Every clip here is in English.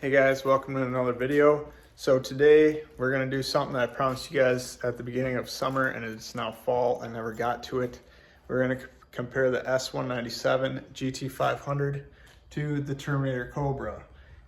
Hey guys, welcome to another video. So today we're going to do something that I promised you guys at the beginning of summer and it's now fall. I never got to it. We're going to compare the S197 GT500 to the Terminator Cobra.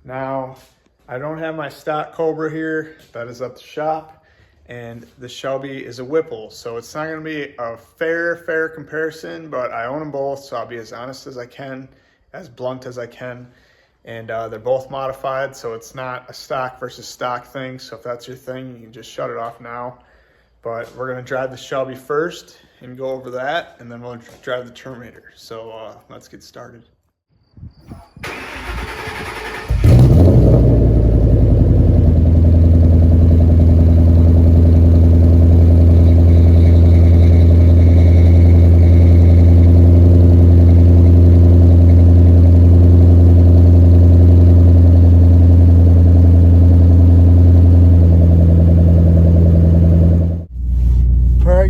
Now, I don't have my stock Cobra here. That is at the shop. And the Shelby is a Whipple. So it's not going to be a fair comparison, but I own them both. So I'll be as honest as I can, as blunt as I can. And they're both modified, so it's not a stock versus stock thing. So if that's your thing, you can just shut it off now. But we're gonna drive the Shelby first and go over that, and then we'll drive the Terminator. So let's get started.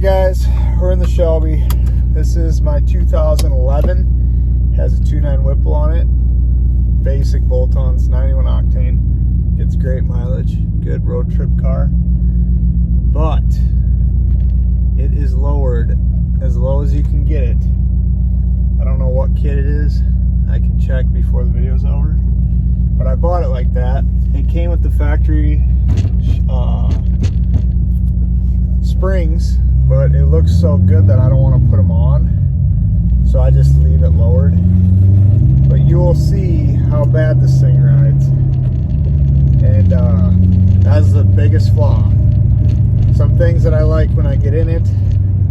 Guys, we're in the Shelby. This is my 2011. Has a 2.9 Whipple on it. Basic bolt-ons, 91 octane. Gets great mileage. Good road trip car. But it is lowered as low as you can get it. I don't know what kit it is. I can check before the video's over. But I bought it like that. It came with the factory springs, but it looks so good that I don't want to put them on, so I just leave it lowered. But you will see how bad this thing rides, and that's the biggest flaw. Some things that I like when I get in it: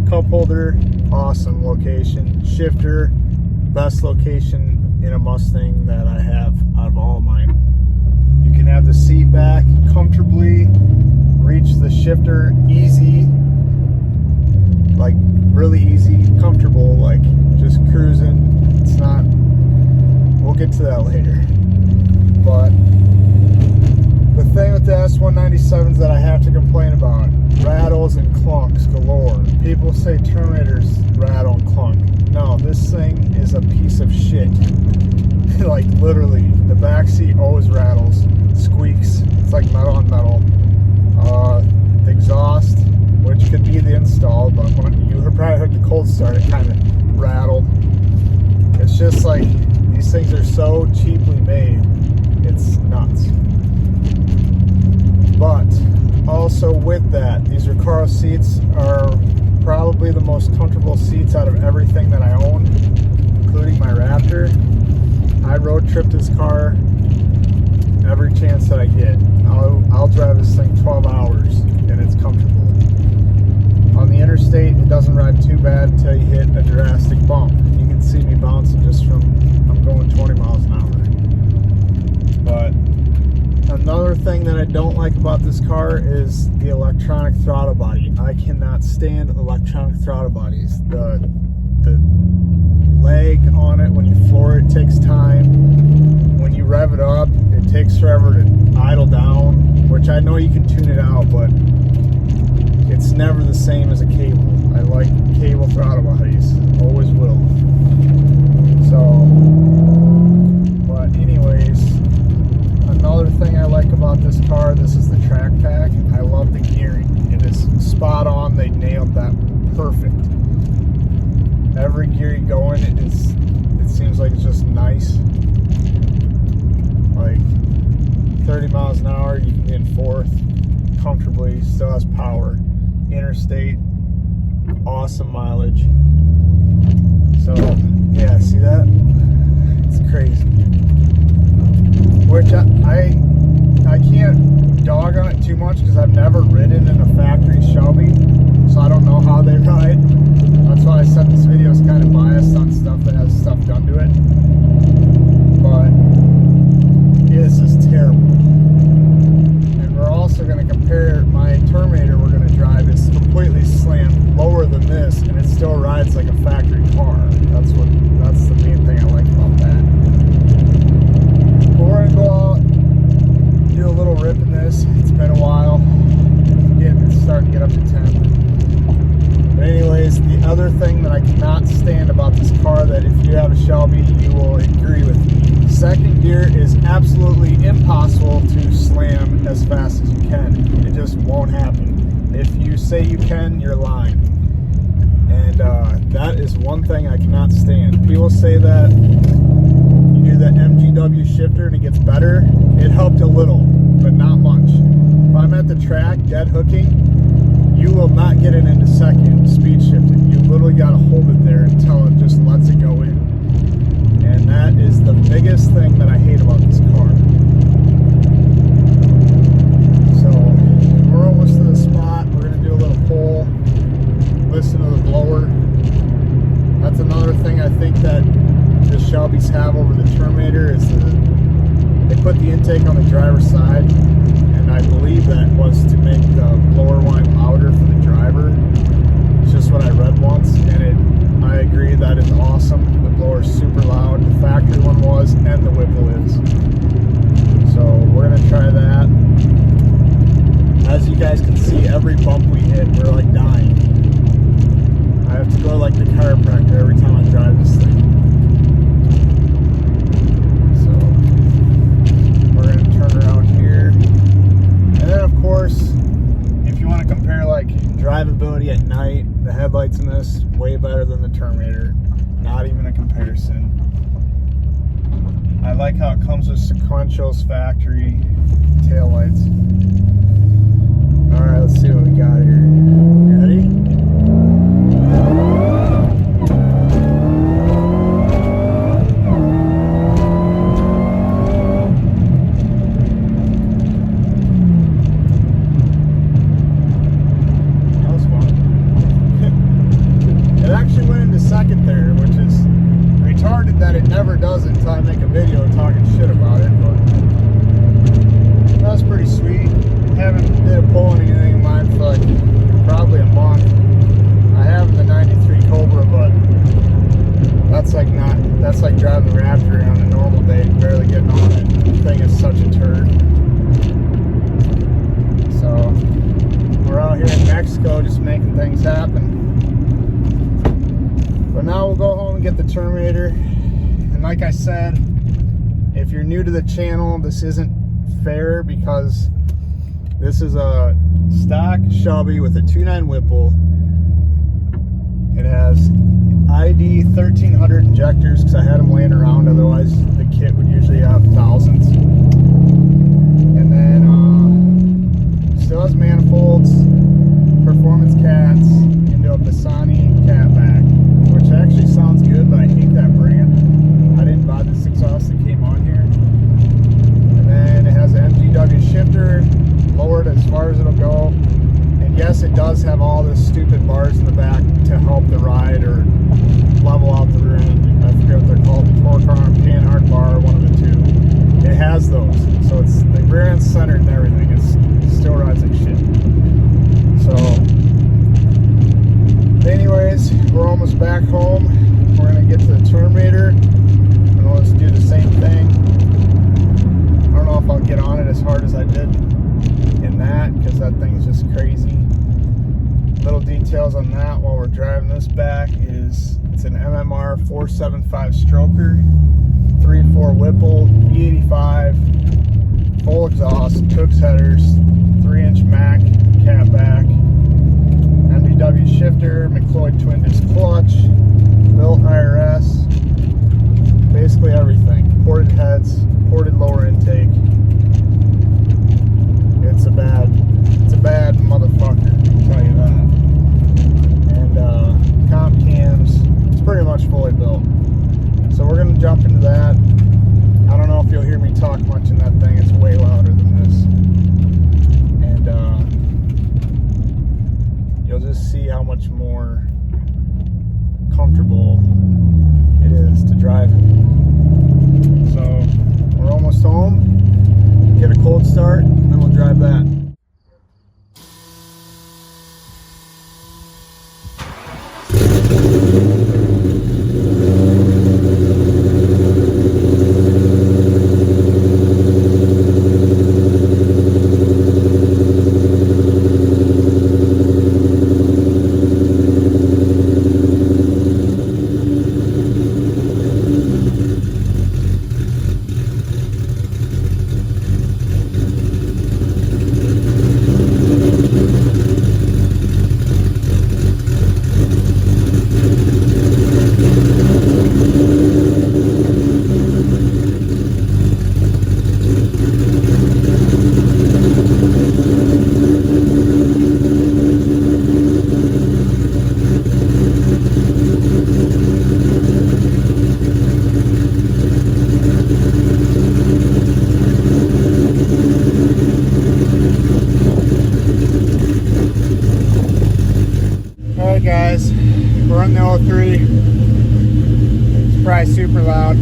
cup holder, awesome location; shifter, best location in a Mustang that I have out of all of mine. You can have the seat back comfortably, reach the shifter easy, like really easy, comfortable, like just cruising. It's not, we'll get to that later. But the thing with the S197s that I have to complain about: rattles and clunks galore. People say Terminators rattle and clunk. No, this thing is a piece of shit. Like literally, the back seat always rattles, squeaks. It's like metal on metal. The exhaust, which could be the install, but when you probably heard the cold start, it kind of rattled. It's just like, these things are so cheaply made, it's nuts. But also with that, these Recaro seats are probably the most comfortable seats out of everything that I own, including my Raptor. I road trip this car every chance that I get. I'll drive this thing 12 hours and it's comfortable. On the interstate, it doesn't ride too bad until you hit a drastic bump. You can see me bouncing just from, I'm going 20 miles an hour. But another thing that I don't like about this car is the electronic throttle body. I cannot stand electronic throttle bodies. The lag on it when you floor it takes time. When you rev it up, it takes forever to idle down, which I know you can tune it out, but it's never the same as a cable. I like cable throttle bodies, always will. So, but anyways, another thing I like about this car, this is the track pack. I love the gearing. It is spot on. They nailed that perfect. Every gear you go in, it seems like it's just nice. Like 30 miles an hour, you can be in fourth comfortably, still has power. Interstate, awesome mileage. So yeah, see that? It's crazy. Which I can't dog on it too much because I've never ridden in a factory Shelby, so I don't know how they ride. That's why I said this video is kind of biased on stuff that has stuff done to it. But this is terrible. And we're also going to compare my Terminator we're going to drive is completely slammed lower than this, and it still rides like a factory car. That's the main thing I like about that. But we're going to go out, do a little rip in this. It's been a while. can, you're lying. And that is one thing I cannot stand. People say that you do the MGW shifter and it gets better. It helped a little, but not much. If I'm at the track dead hooking, you will not get it into second speed shifting. You literally got to hold it there until it just lets it go in. And that is the biggest thing that I hate about this car. So we're almost to the spot. We're going to do a little pull, listen to the blower. That's another thing I think that the Shelbys have over the Terminator is they put the intake on the driver's side, and I believe that was to make the blower whine louder for the driver. It's just what I read once, and I agree that is awesome. The blower is super loud. The factory one was, and the Whipple is. So we're gonna try that. As you guys can see, every bump we hit, we're like dying. I have to go like the chiropractor every time I drive this thing. So we're gonna turn around here. And then of course, if you want to compare like drivability at night, the headlights in this way better than the Terminator. Not even a comparison. I like how it comes with sequentials, factory taillights. Alright, let's see what we got here. You ready? That was fun. It actually went into second there, which is retarded that it never does it until I make a video talking shit about it, but that was pretty sweet. Haven't did a pull on anything in mine for like probably a month. I have the 93 Cobra, but that's like driving the Raptor on a normal day, barely getting on it. The thing is such a turd. So we're out here in Mexico just making things happen. But now we'll go home and get the Terminator. And like I said, if you're new to the channel, this isn't fair because this is a stock Shelby with a 2.9 Whipple. It has ID 1300 injectors because I had them laying around, otherwise the kit would usually have thousands. And then still has manifolds, performance cats, into a Bassani catback, which actually sounds good, but I hate that brand. I didn't buy this exhaust that came on here. And then it has an MGW shifter, lowered as far as it'll go. And yes, it does have all the stupid bars in the back to help the ride or level out the rear end. I forget what they're called, the torque arm, panhard bar, one of the two. It has those, so it's the rear end centered and everything. It still rides like shit. So anyways, we're almost back home. We're gonna get to the Terminator and we'll just do the same thing. I don't know if I'll get on it as hard as I did in that, because that thing is just crazy. Little details on that while we're driving this back is it's an MMR 475 stroker, 3.4 Whipple, V85, full exhaust, Cook's headers, 3-inch Mac catback, MGW shifter, McLeod twin disc clutch, built IRS, basically everything. Ported heads, ported lower intake. It's a bad motherfucker, I'll tell you that. And comp cams, it's pretty much fully built. So we're gonna jump into that. I don't know if you'll hear me talk much in that thing, it's way louder than this. And you'll just see how much more comfortable it is to drive it. So we're almost home. Get a cold start, and then we'll drive that. super loud.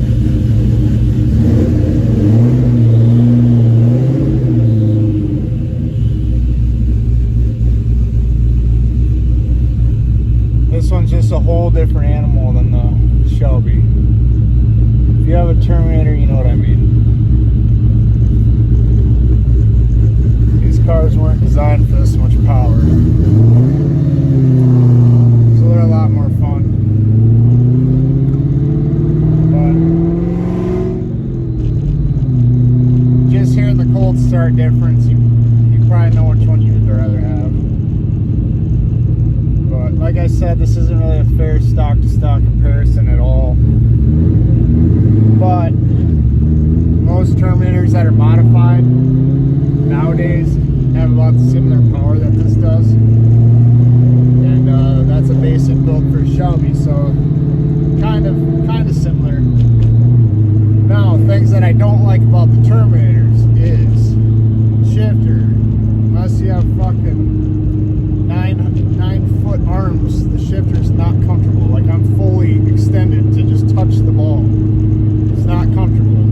This one's just a whole different animal than the Shelby. If you have a Terminator, you know what I mean. These cars weren't designed for this much power. So they're a lot more fun. But just hearing the cold start difference, you probably know which one you'd rather have. But like I said, this isn't really a fair stock-to-stock comparison at all. But most Terminators that are modified nowadays have about similar power that this does. And that's a basic build for Shelby, so kind of similar. Now, things that I don't like about the Terminators is shifter. Unless you have fucking 9-foot arms, the shifter's not comfortable. Like, I'm fully extended to just touch the ball. It's not comfortable.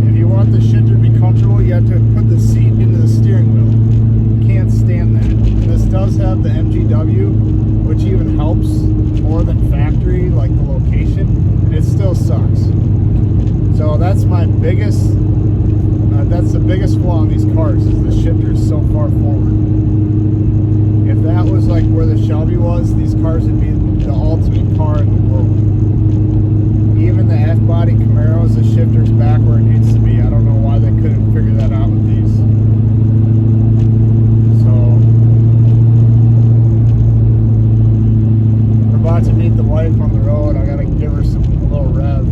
If you want the shifter to be comfortable, you have to put the seat into the steering wheel. Can't stand that. This does have the MGW, which even helps more than factory, like the location, and it still sucks. So that's my biggest, that's the biggest flaw in these cars, is the shifter is so far forward. If that was like where the Shelby was, these cars would be the ultimate car in the world. Even the F-body Camaros, the shifter's back where it needs to be. I don't know why they couldn't figure that out with these. So, we're about to meet the wife on the road. I gotta give her a little rev.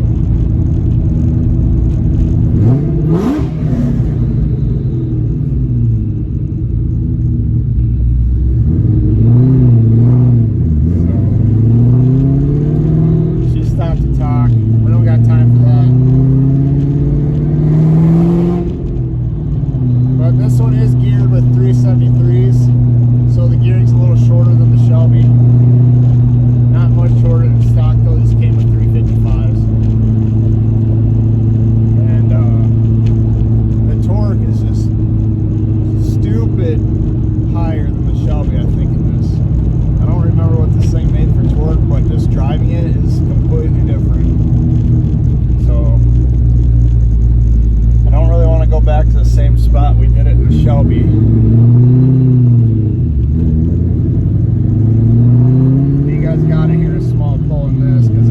Shelby. You guys gotta hear a small pull in this because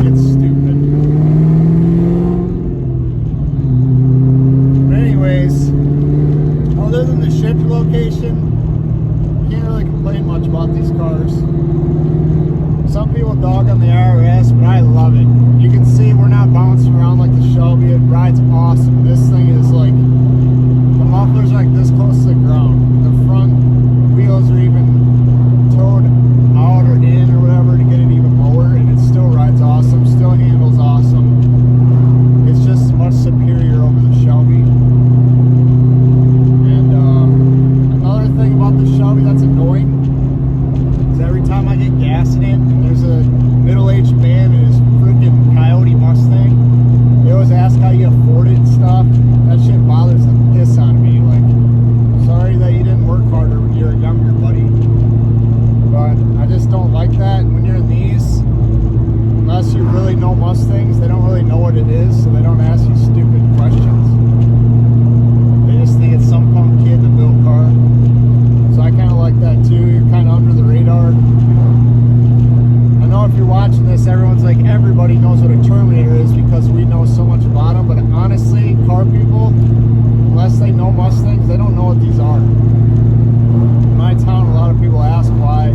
it's stupid. But anyways, other than the shift location, can't really complain much about these cars. Some people dog on the IRS, but I love it. You can see we're not bouncing around like the Shelby. It rides awesome. This thing is like, the muffler's like this close to the ground. The front wheels are even towed out or in or whatever to get it even lower, and it still rides awesome, still handles awesome. It's just much superior over the Shelby. And another thing about the Shelby that's annoying is every time I get gas in it, and there's a middle-aged man in his freaking Coyote Mustang, they always ask how you afford it and stuff. That shit bothers the piss out of me. Like, sorry that you didn't work harder when you were younger, buddy. But I just don't like that. When you're in these, unless you really know Mustangs, they don't really know what it is, so they don't ask you stupid questions. They just think it's some punk kid in a built car. So I kind of like that too. You're kind of under the radar. I know if you're watching this, everyone's like, everybody knows what a Terminator is because we know so much about them. But honestly, car people, unless they know Mustangs, they don't know what these are. In my town, a lot of people ask why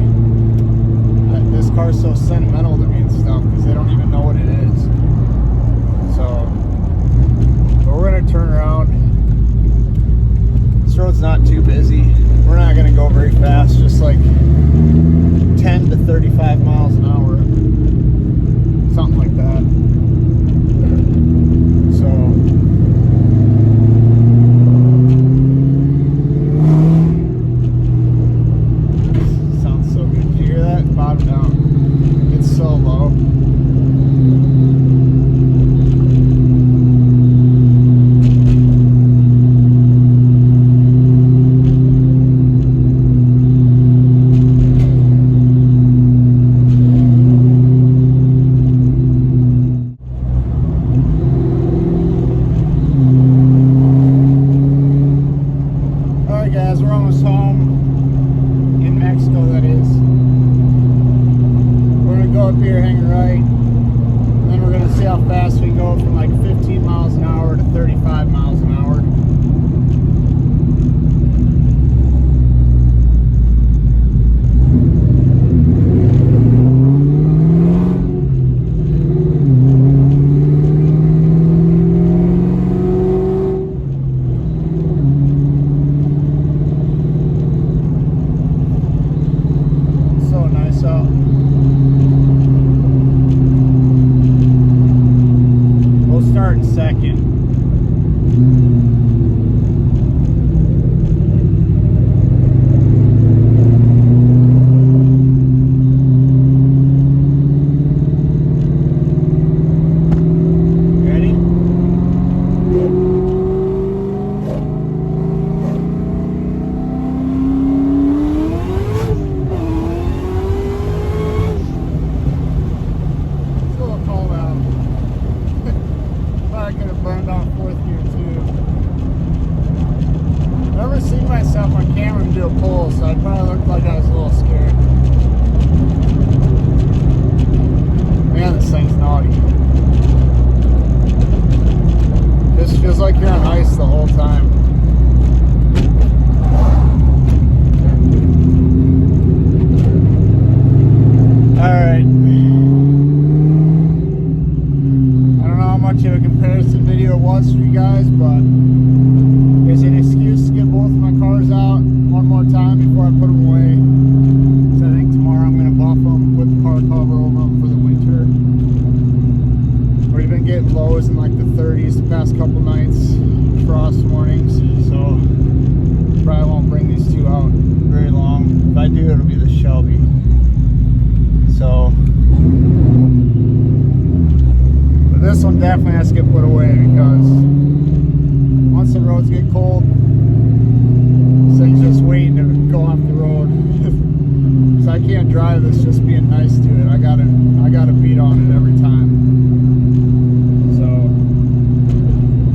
this car's so sentimental to me and stuff, because they don't even know what it is. So, but we're gonna turn around. This road's not too busy. We're not gonna go very fast, just like 10 to 35 miles an hour. Something like that. So, sounds so good. Did you hear that? Bottom down. It's so low. right. And then we're going to see how fast we go from like 15 miles an hour to 35 miles an hour. Lows in like the 30s the past couple nights, frost mornings, so probably won't bring these two out very long. If I do, it'll be the Shelby. So, but this one definitely has to get put away because once the roads get cold, this thing's just waiting to go off the road. So I can't drive this just being nice to it. I gotta beat on it every time.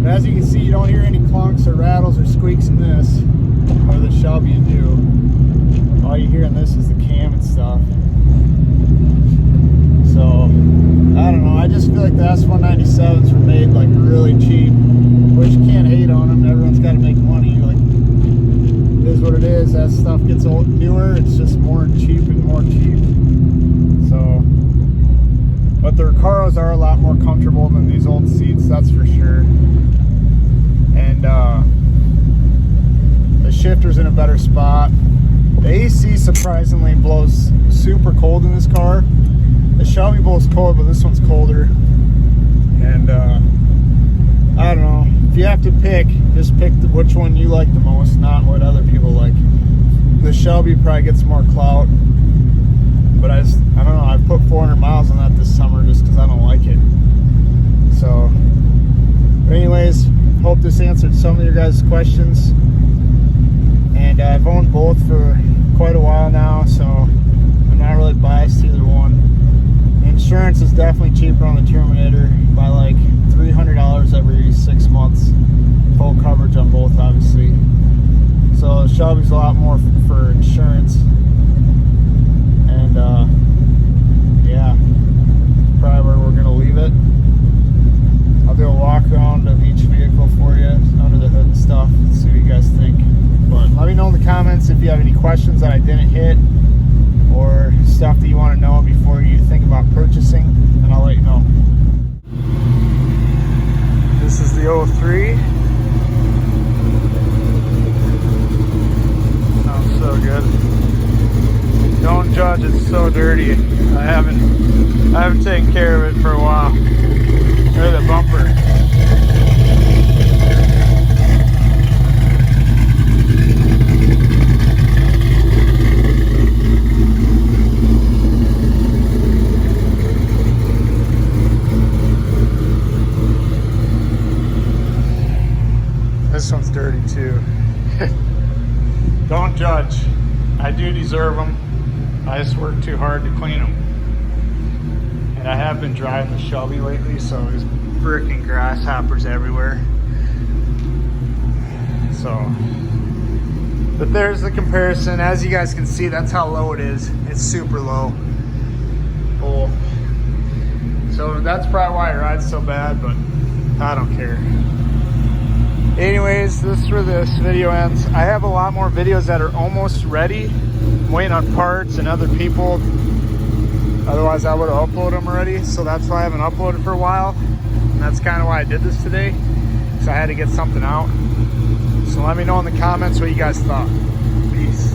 As you can see, you don't hear any clunks or rattles or squeaks in this, or the Shelby you do. All you hear in this is the cam and stuff. So, I don't know, I just feel like the S197s were made like really cheap, which you can't hate on them. Everyone's got to make money. Like, it is what it is. As stuff gets newer, it's just more cheap and more cheap. So, but the Recaros are a lot more comfortable than these old seats, that's for sure. And the shifter's in a better spot. The AC surprisingly blows super cold in this car. The Shelby blows cold, but this one's colder. And I don't know, if you have to pick, just pick which one you like the most, not what other people like. The Shelby probably gets more clout, but I don't know, I put 400 miles on that this summer just because I don't like it. So, but anyways, hope this answered some of your guys' questions. And I've owned both for quite a while now, so I'm not really biased to either one. The insurance is definitely cheaper on the Terminator by like $300 every 6 months. Full coverage on both, obviously. So Shelby's a lot more for insurance. And yeah, probably where we're gonna leave it. I'll do a walk around of each vehicle for you under the hood and stuff. See what you guys think. But let me know in the comments if you have any questions that I didn't hit or stuff that you want to know before you think about purchasing, and I'll let you know. This is the 03. Sounds so good. Don't judge, it's so dirty. I haven't taken care of it for a while. Or the bumper. This one's dirty too. Don't judge. I do deserve them. I just work too hard to clean them. And I have been driving the Shelby lately, so there's freaking grasshoppers everywhere. So, but there's the comparison. As you guys can see, that's how low it is. It's super low. Oh, So that's probably why it rides so bad, but I don't care. Anyways, this is where this video ends. I have a lot more videos that are almost ready. I'm waiting on parts and other people. Otherwise, I would have uploaded them already. So that's why I haven't uploaded for a while. And that's kind of why I did this today. So I had to get something out. So let me know in the comments what you guys thought. Peace.